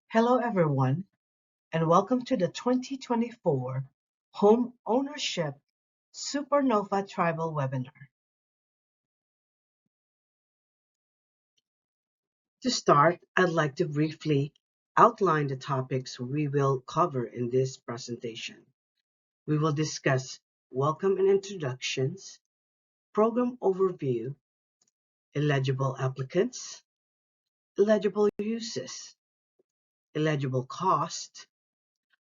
Hello, everyone, and welcome to the 2024 Home Ownership Supernova Tribal Webinar. To start, I'd like to briefly outline the topics we will cover in this presentation. We will discuss welcome and introductions, program overview, eligible applicants, eligible uses, eligible cost,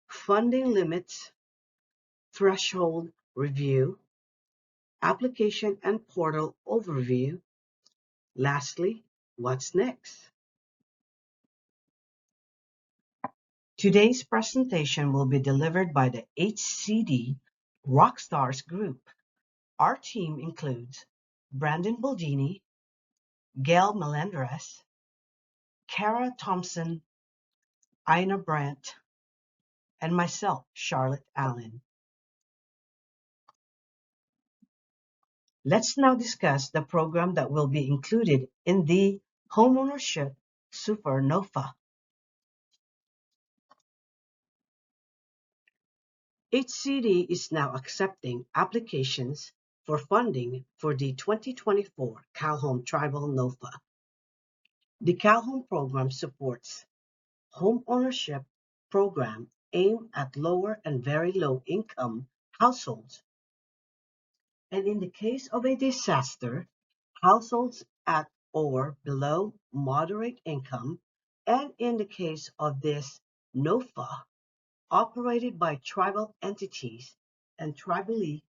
funding limits, threshold review, application and portal overview. Lastly, what's next? Today's presentation will be delivered by the HCD Rockstars Group. Our team includes Brandon Baldini, Gail Melendres, Kara Thompson, Ina Brandt, and myself, Charlotte Allen. Let's now discuss the program that will be included in the Homeownership Supernova. HCD is now accepting applications for funding for the 2024 CalHome Tribal NOFA. The CalHome program supports home ownership program aimed at lower and very low income households. And in the case of a disaster, households at or below moderate income, and in the case of this NOFA, operated by tribal entities and tribally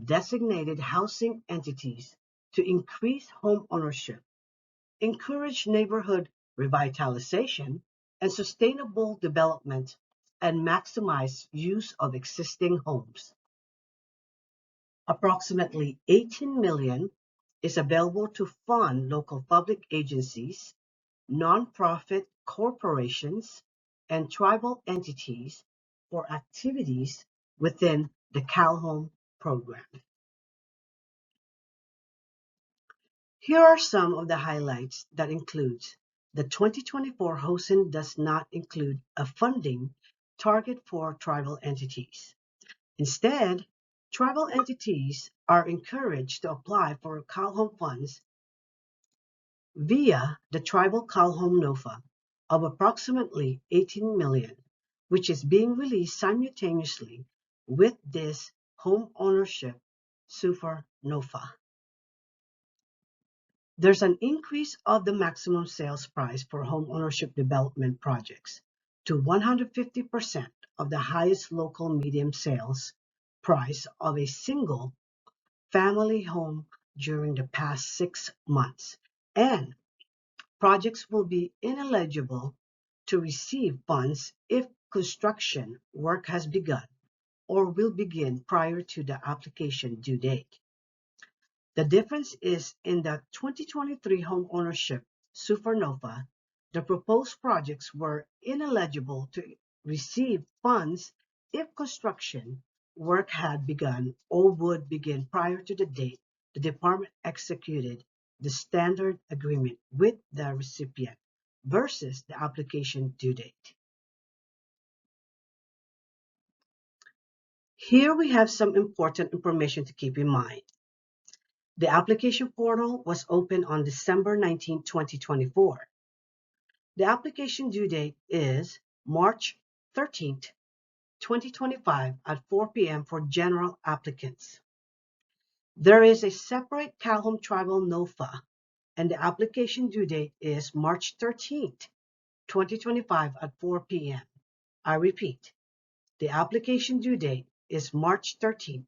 designated housing entities to increase home ownership, encourage neighborhood revitalization and sustainable development, and maximize use of existing homes. Approximately 18 million is available to fund local public agencies, nonprofit corporations, and tribal entities for activities within the CalHome program. Here are some of the highlights that includes the 2024 HOSN does not include a funding target for tribal entities. Instead, tribal entities are encouraged to apply for CalHome funds via the Tribal CalHome NOFA of approximately 18 million, which is being released simultaneously with this Home Ownership Super NOFA. There's an increase of the maximum sales price for home ownership development projects to 150% of the highest local median sales price of a single family home during the past 6 months, and projects will be ineligible to receive funds if construction work has begun or will begin prior to the application due date. The difference is in the 2023 Home Ownership Supernova, the proposed projects were ineligible to receive funds if construction work had begun or would begin prior to the date the department executed the standard agreement with the recipient versus the application due date. Here we have some important information to keep in mind. The application portal was opened on December 19, 2024. The application due date is March 13, 2025 at 4 p.m. for general applicants. There is a separate CalHome Tribal NOFA, and the application due date is March 13, 2025 at 4 p.m. I repeat, the application due date is March 13,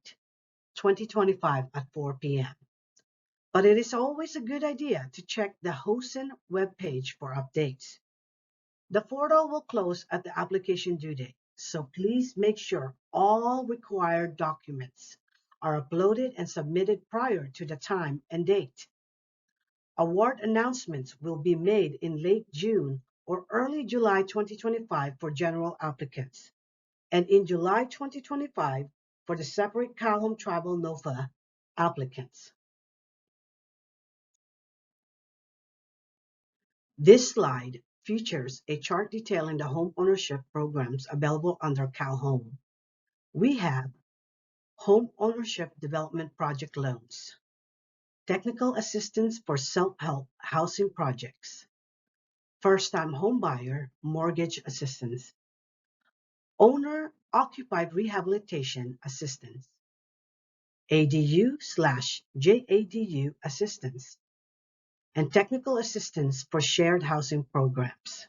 2025 at 4 p.m. But it is always a good idea to check the HOSN webpage for updates. The portal will close at the application due date, so please make sure all required documents are uploaded and submitted prior to the time and date. Award announcements will be made in late June or early July 2025 for general applicants, and in July 2025 for the separate CalHome Tribal NOFA applicants. This slide features a chart detailing the home ownership programs available under CalHome. We have Home Ownership Development Project Loans, Technical Assistance for Self-Help Housing Projects, First-Time Homebuyer Mortgage Assistance, Owner-Occupied Rehabilitation Assistance, ADU/JADU Assistance, and Technical Assistance for Shared Housing Programs.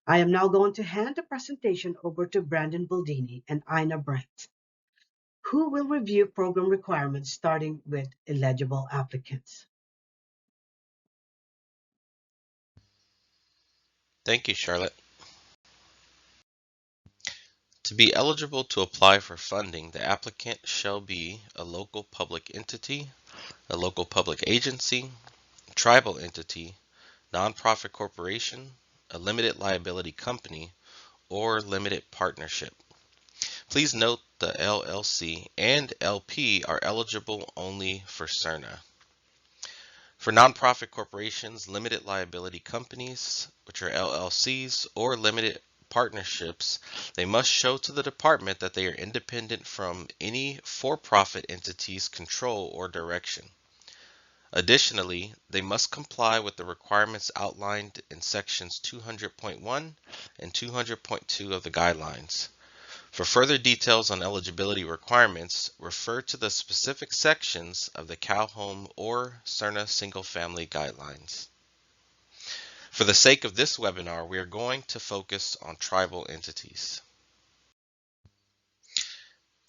I am now going to hand the presentation over to Brandon Baldini and Ina Brandt, who will review program requirements starting with eligible applicants. Thank you, Charlotte. To be eligible to apply for funding, the applicant shall be a local public entity, a local public agency, tribal entity, nonprofit corporation, a limited liability company, or limited partnership. Please note the LLC and LP are eligible only for CERNA. For nonprofit corporations, limited liability companies, which are LLCs, or limited partnerships, they must show to the department that they are independent from any for-profit entity's control or direction. Additionally, they must comply with the requirements outlined in sections 200.1 and 200.2 of the guidelines. For further details on eligibility requirements, refer to the specific sections of the CalHome or CERNA Single Family Guidelines. For the sake of this webinar, we are going to focus on tribal entities.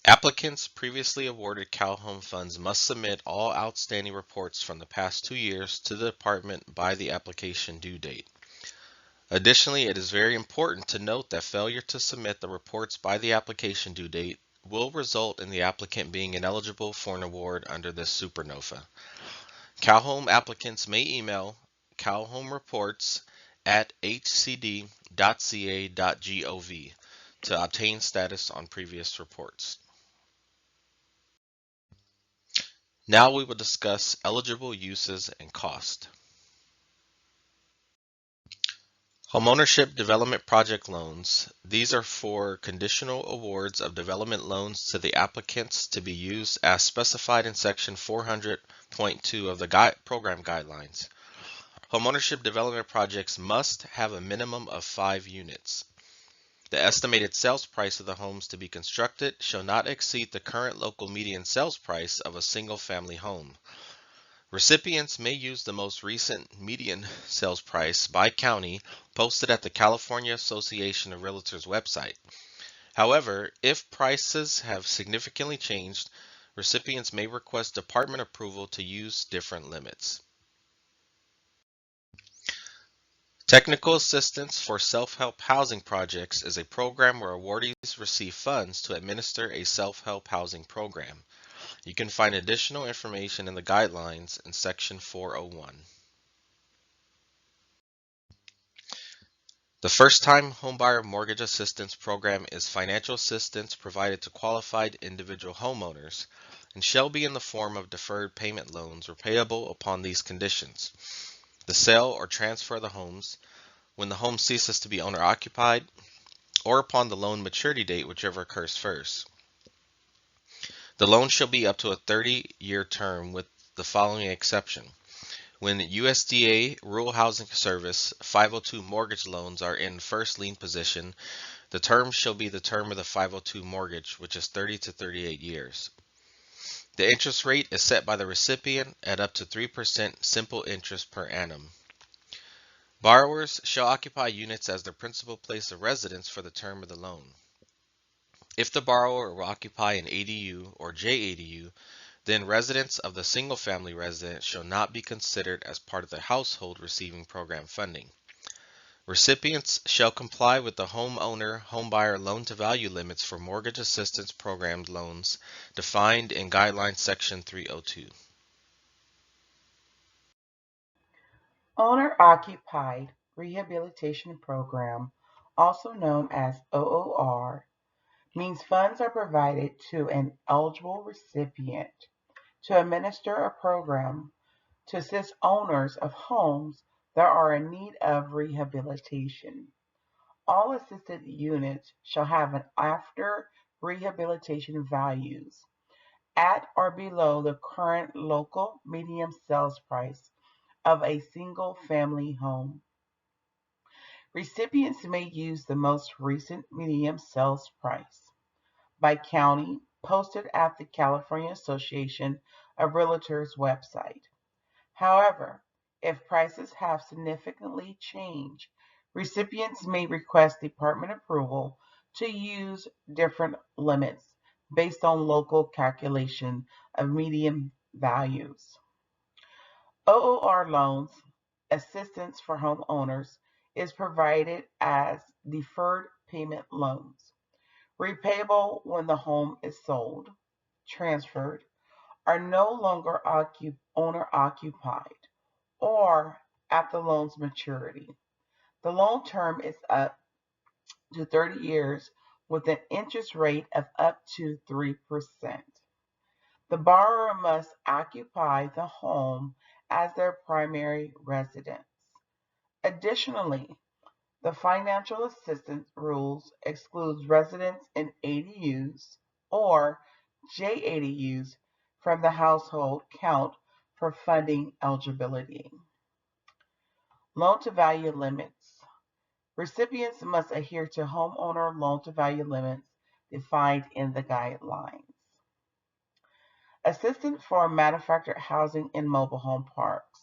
Applicants previously awarded CalHome funds must submit all outstanding reports from the past 2 years to the department by the application due date. Additionally, it is very important to note that failure to submit the reports by the application due date will result in the applicant being ineligible for an award under this Super NOFA. CalHome applicants may email calhomereports@hcd.ca.gov to obtain status on previous reports. Now we will discuss eligible uses and cost. Homeownership Development Project Loans. These are for conditional awards of development loans to the applicants to be used as specified in Section 400.2 of the Program Guidelines. Homeownership development projects must have a minimum of 5 units. The estimated sales price of the homes to be constructed shall not exceed the current local median sales price of a single-family home. Recipients may use the most recent median sales price by county posted at the California Association of Realtors website. However, if prices have significantly changed, recipients may request department approval to use different limits. Technical Assistance for Self-Help Housing Projects is a program where awardees receive funds to administer a self-help housing program. You can find additional information in the guidelines in Section 401. The First-Time Homebuyer Mortgage Assistance Program is financial assistance provided to qualified individual homeowners and shall be in the form of deferred payment loans repayable upon these conditions: the sale or transfer of the homes, when the home ceases to be owner-occupied, or upon the loan maturity date, whichever occurs first. The loan shall be up to a 30-year term with the following exception: when USDA Rural Housing Service 502 mortgage loans are in first lien position, the term shall be the term of the 502 mortgage, which is 30 to 38 years. The interest rate is set by the recipient at up to 3% simple interest per annum. Borrowers shall occupy units as their principal place of residence for the term of the loan. If the borrower will occupy an ADU or JADU, then residents of the single-family residence shall not be considered as part of the household receiving program funding. Recipients shall comply with the homeowner homebuyer loan-to-value limits for mortgage assistance program loans defined in Guideline Section 302. Owner-Occupied Rehabilitation Program, also known as OOR, means funds are provided to an eligible recipient to administer a program to assist owners of homes that are in need of rehabilitation. All assisted units shall have an after rehabilitation values at or below the current local median sales price of a single family home. Recipients may use the most recent median sales price by county posted at the California Association of Realtors website. However, if prices have significantly changed, recipients may request department approval to use different limits based on local calculation of median values. OOR loans, assistance for homeowners, is provided as deferred payment loans, repayable when the home is sold, transferred, are no longer owner occupied, or at the loan's maturity. The loan term is up to 30 years with an interest rate of up to 3%. The borrower must occupy the home as their primary residence. Additionally, the financial assistance rules excludes residents in ADUs or JADUs from the household count for funding eligibility. Loan-to-value limits. Recipients must adhere to homeowner loan-to-value limits defined in the guidelines. Assistance for manufactured housing in mobile home parks.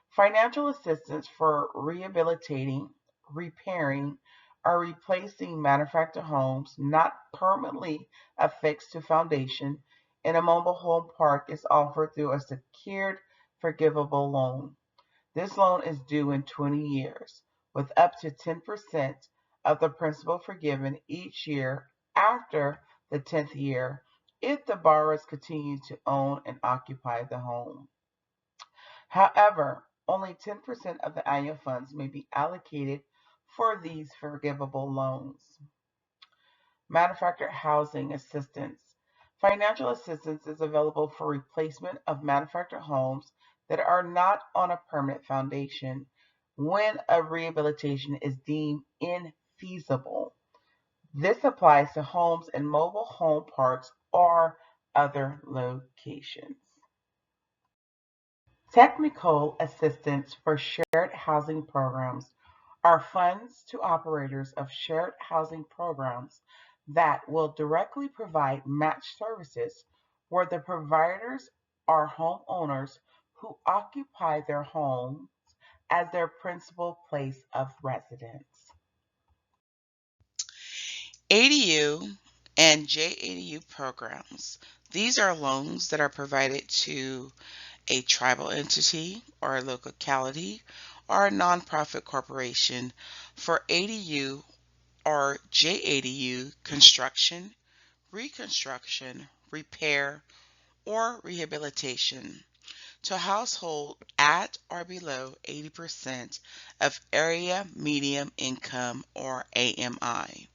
Financial assistance for rehabilitating, repairing, or replacing manufactured homes not permanently affixed to foundation in a mobile home park is offered through a secured forgivable loan. This loan is due in 20 years, with up to 10% of the principal forgiven each year after the 10th year if the borrowers continue to own and occupy the home. However, only 10% of the annual funds may be allocated for these forgivable loans. Manufactured housing assistance. Financial assistance is available for replacement of manufactured homes that are not on a permanent foundation when a rehabilitation is deemed infeasible. This applies to homes in mobile home parks or other locations. Technical assistance for shared housing programs are funds to operators of shared housing programs that will directly provide match services where the providers are homeowners who occupy their homes as their principal place of residence. ADU and JADU programs. These are loans that are provided to a tribal entity or a locality or a nonprofit corporation for ADU or JADU construction, reconstruction, repair, or rehabilitation to a household at or below 80% of area medium income or AMI.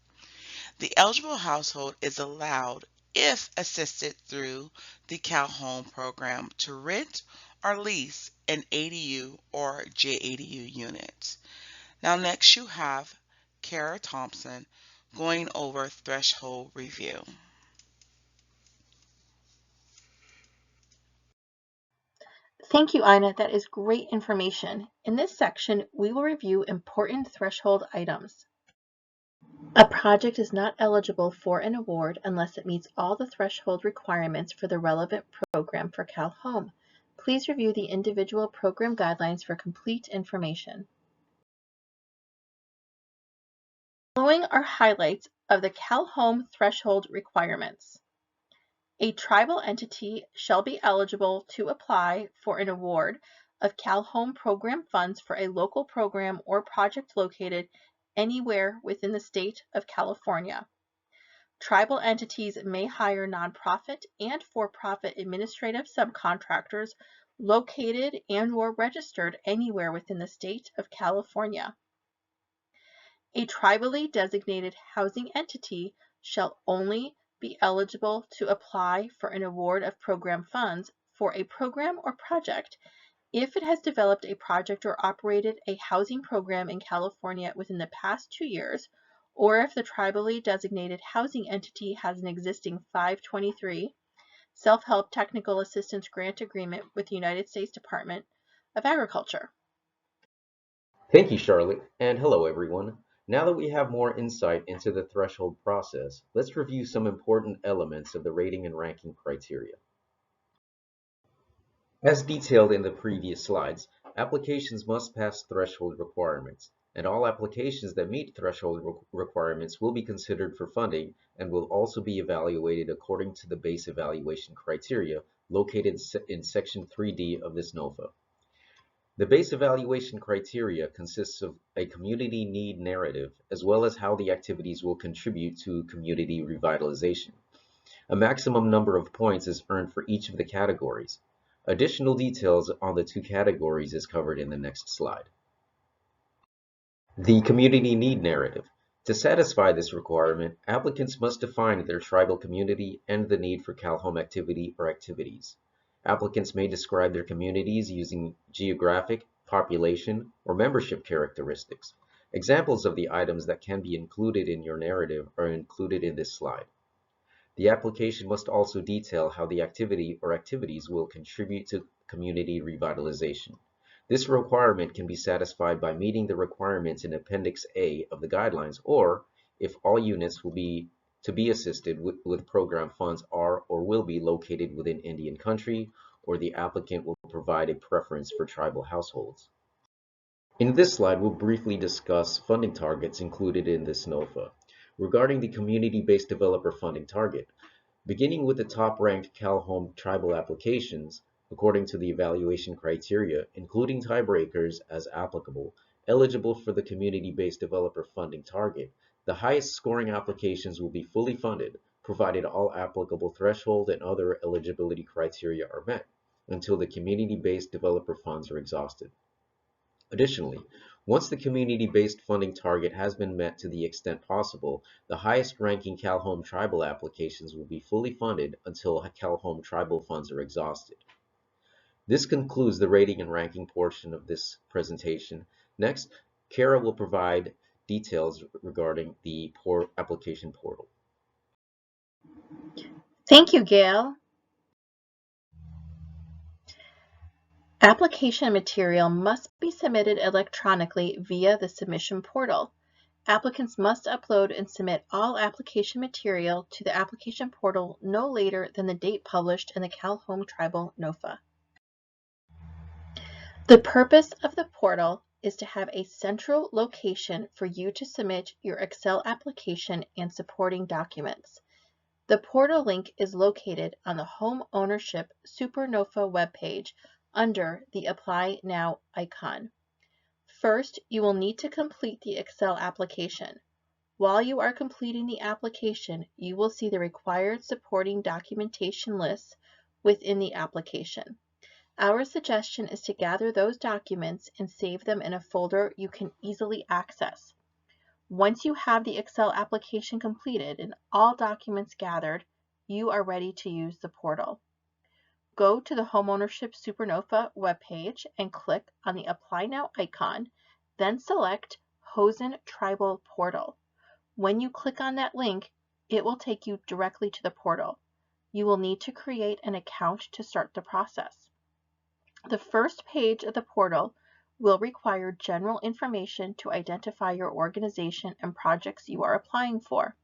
The eligible household is allowed, if assisted through the Cal Home program, to rent or lease an ADU or JADU unit. Now next you have Kara Thompson going over threshold review. Thank you, Ina. That is great information. In this section, we will review important threshold items. A project is not eligible for an award unless it meets all the threshold requirements for the relevant program for Cal Home. Please review the individual program guidelines for complete information. Following are highlights of the Cal Home threshold requirements. A tribal entity shall be eligible to apply for an award of Cal Home program funds for a local program or project located anywhere within the state of California. Tribal entities may hire nonprofit and for-profit administrative subcontractors located and/or registered anywhere within the state of California. A tribally designated housing entity shall only be eligible to apply for an award of program funds for a program or project If it has developed a project or operated a housing program in California within the past 2 years, or if the tribally designated housing entity has an existing 523 Self-Help Technical Assistance Grant Agreement with the United States Department of Agriculture. Thank you, Charlotte, and hello, everyone. Now that we have more insight into the threshold process, let's review some important elements of the rating and ranking criteria. As detailed in the previous slides, applications must pass threshold requirements, and all applications that meet threshold requirements will be considered for funding and will also be evaluated according to the base evaluation criteria located in Section 3D of this NOFA. The base evaluation criteria consists of a community need narrative, as well as how the activities will contribute to community revitalization. A maximum number of points is earned for each of the categories. Additional details on the 2 categories is covered in the next slide. The community need narrative. To satisfy this requirement, applicants must define their tribal community and the need for CalHome activity or activities. Applicants may describe their communities using geographic, population, or membership characteristics. Examples of the items that can be included in your narrative are included in this slide. The application must also detail how the activity or activities will contribute to community revitalization. This requirement can be satisfied by meeting the requirements in Appendix A of the guidelines, or if all units will be to be assisted with program funds are or will be located within Indian country, or the applicant will provide a preference for tribal households. In this slide, we'll briefly discuss funding targets included in this NOFA. Regarding the community-based developer funding target, beginning with the top-ranked CalHome tribal applications, according to the evaluation criteria, including tiebreakers as applicable, eligible for the community-based developer funding target, the highest scoring applications will be fully funded, provided all applicable threshold and other eligibility criteria are met, until the community-based developer funds are exhausted. Additionally, once the community-based funding target has been met to the extent possible, the highest-ranking CalHome tribal applications will be fully funded until CalHome tribal funds are exhausted. This concludes the rating and ranking portion of this presentation. Next, Kara will provide details regarding the application portal. Thank you, Gail. Application material must be submitted electronically via the submission portal. Applicants must upload and submit all application material to the application portal no later than the date published in the CalHome Tribal NOFA. The purpose of the portal is to have a central location for you to submit your Excel application and supporting documents. The portal link is located on the Home Ownership Super NOFA webpage under the Apply Now icon. First, you will need to complete the Excel application. While you are completing the application, you will see the required supporting documentation lists within the application. Our suggestion is to gather those documents and save them in a folder you can easily access. Once you have the Excel application completed and all documents gathered, you are ready to use the portal. Go to the Homeownership Super NOFA webpage and click on the Apply Now icon, then select HOSN Tribal Portal. When you click on that link, it will take you directly to the portal. You will need to create an account to start the process. The first page of the portal will require general information to identify your organization and projects you are applying for.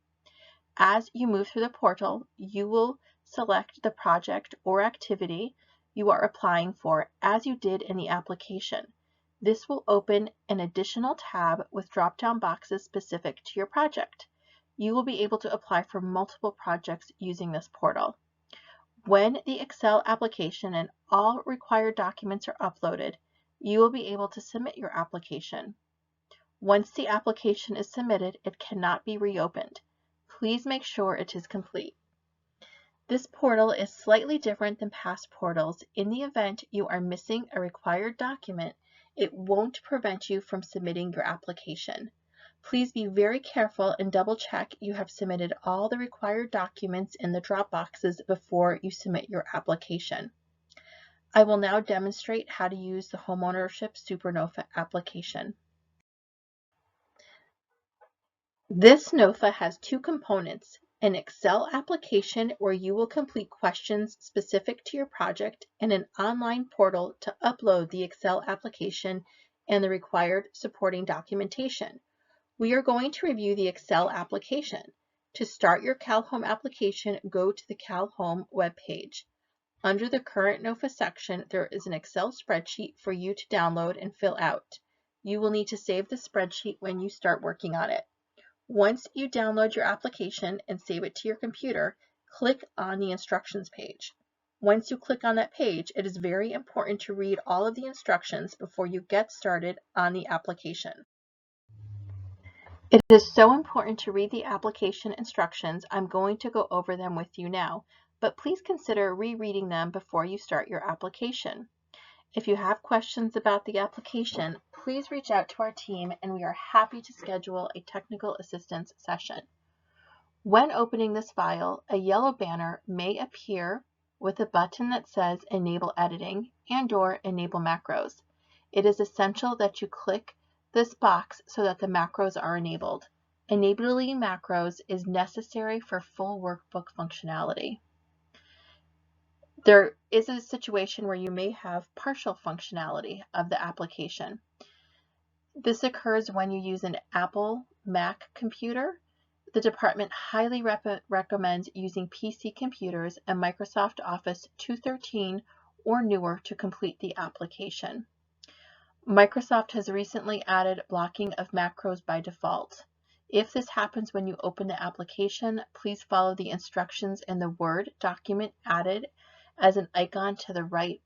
As you move through the portal, you will select the project or activity you are applying for as you did in the application. This will open an additional tab with drop-down boxes specific to your project. You will be able to apply for multiple projects using this portal. When the Excel application and all required documents are uploaded, you will be able to submit your application. Once the application is submitted, it cannot be reopened. Please make sure it is complete. This portal is slightly different than past portals. In the event you are missing a required document, it won't prevent you from submitting your application. Please be very careful and double check you have submitted all the required documents in the drop boxes before you submit your application. I will now demonstrate how to use the Homeownership Super NOFA application. This NOFA has two components, an Excel application where you will complete questions specific to your project and an online portal to upload the Excel application and the required supporting documentation. We are going to review the Excel application. To start your CalHome application, go to the CalHome webpage. Under the Current NOFA section, there is an Excel spreadsheet for you to download and fill out. You will need to save the spreadsheet when you start working on it. Once you download your application and save it to your computer, click on the instructions page. Once you click on that page, it is very important to read all of the instructions before you get started on the application. It is so important to read the application instructions. I'm going to go over them with you now, but please consider rereading them before you start your application. If you have questions about the application, please reach out to our team and we are happy to schedule a technical assistance session. When opening this file, a yellow banner may appear with a button that says Enable Editing and/or Enable Macros. It is essential that you click this box so that the macros are enabled. Enabling macros is necessary for full workbook functionality. There is a situation where you may have partial functionality of the application. This occurs when you use an Apple Mac computer. The department highly recommends using PC computers and Microsoft Office 2013 or newer to complete the application. Microsoft has recently added blocking of macros by default. If this happens when you open the application, please follow the instructions in the Word document added as an icon to the right.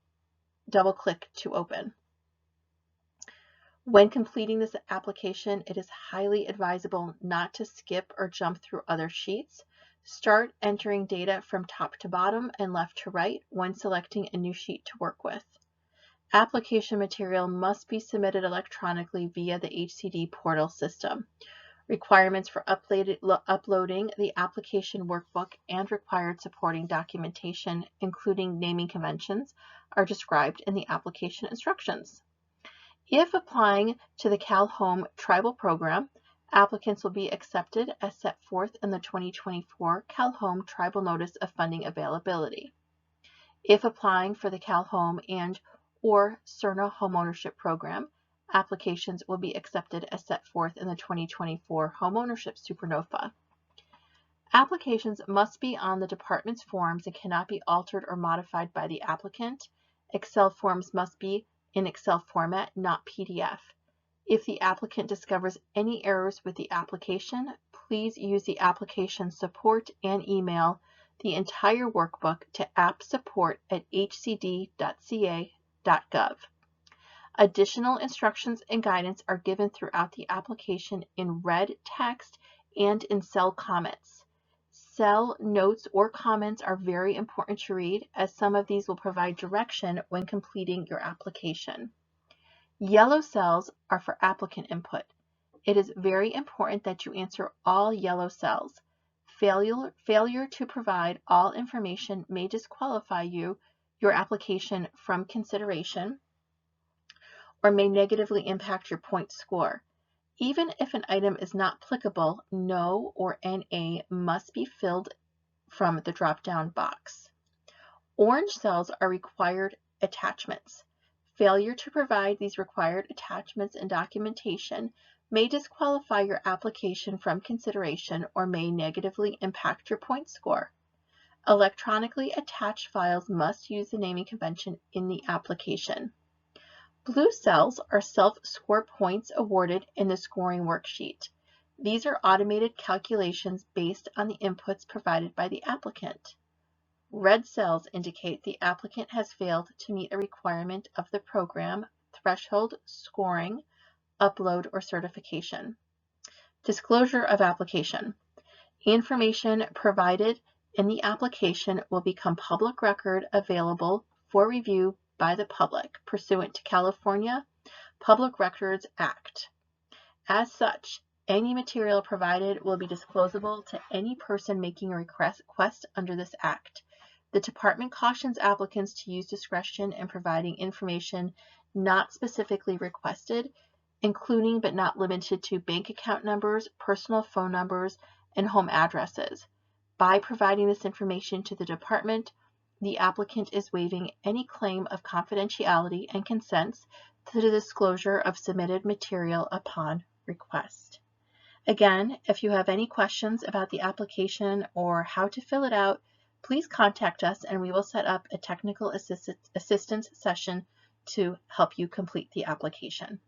Double-click to open. When completing this application, it is highly advisable not to skip or jump through other sheets. Start entering data from top to bottom and left to right when selecting a new sheet to work with. Application material must be submitted electronically via the HCD portal system. Requirements for uploading the application workbook and required supporting documentation, including naming conventions, are described in the application instructions. If applying to the CalHome Tribal Program, applicants will be accepted as set forth in the 2024 CalHome Tribal Notice of Funding Availability. If applying for the CalHome and/or CERNA Homeownership Program, applications will be accepted as set forth in the 2024 Homeownership Super NOFA. Applications must be on the department's forms and cannot be altered or modified by the applicant. Excel forms must be in Excel format, not PDF. If the applicant discovers any errors with the application, please use the application support and email the entire workbook to appsupport@hcd.ca.gov. Additional instructions and guidance are given throughout the application in red text and in cell comments. Cell notes or comments are very important to read, as some of these will provide direction when completing your application. Yellow cells are for applicant input. It is very important that you answer all yellow cells. Failure to provide all information may disqualify your application from consideration or may negatively impact your point score. Even if an item is not applicable, No or NA must be filled from the drop-down box. Orange cells are required attachments. Failure to provide these required attachments and documentation may disqualify your application from consideration or may negatively impact your point score. Electronically attached files must use the naming convention in the application. Blue cells are self-score points awarded in the scoring worksheet. These are automated calculations based on the inputs provided by the applicant. Red cells indicate the applicant has failed to meet a requirement of the program, threshold, scoring, upload, or certification. Disclosure of application. Information provided in the application will become public record available for review by the public pursuant to California Public Records Act. As such, any material provided will be disclosable to any person making a request under this act. The department cautions applicants to use discretion in providing information not specifically requested, including but not limited to bank account numbers, personal phone numbers, and home addresses. By providing this information to the department, the applicant is waiving any claim of confidentiality and consents to the disclosure of submitted material upon request. Again, if you have any questions about the application or how to fill it out, please contact us and we will set up a technical assistance session to help you complete the application.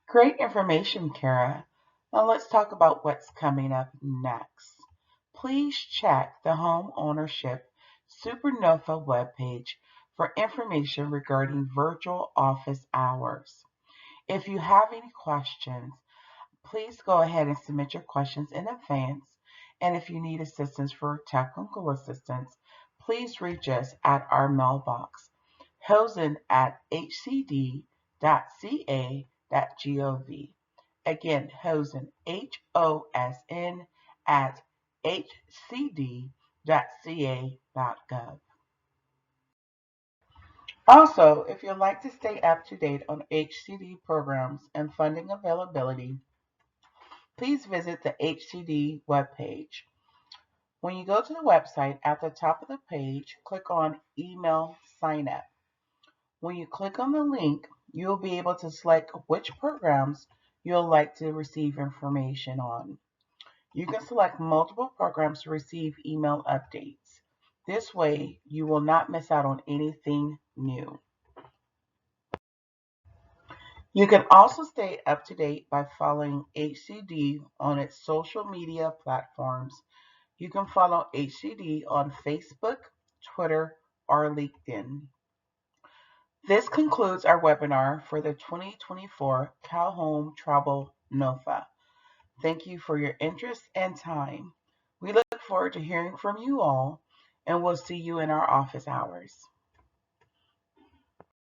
Great information, Kara. Now let's talk about what's coming up next. Please check the Home Ownership Super NOFA webpage for information regarding virtual office hours. If you have any questions, please go ahead and submit your questions in advance. And if you need assistance for technical assistance, please reach us at our mailbox, hosn@hcd.ca.gov. Again, HOSN, HOSN at hcd.ca.gov. Also, if you'd like to stay up to date on HCD programs and funding availability, please visit the HCD webpage. When you go to the website, at the top of the page, click on Email Sign Up. When you click on the link, you'll be able to select which programs you'll like to receive information on. You can select multiple programs to receive email updates. This way, you will not miss out on anything new. You can also stay up to date by following HCD on its social media platforms. You can follow HCD on Facebook, Twitter, or LinkedIn. This concludes our webinar for the 2024 Cal Home Travel NOFA. Thank you for your interest and time. We look forward to hearing from you all, and we'll see you in our office hours.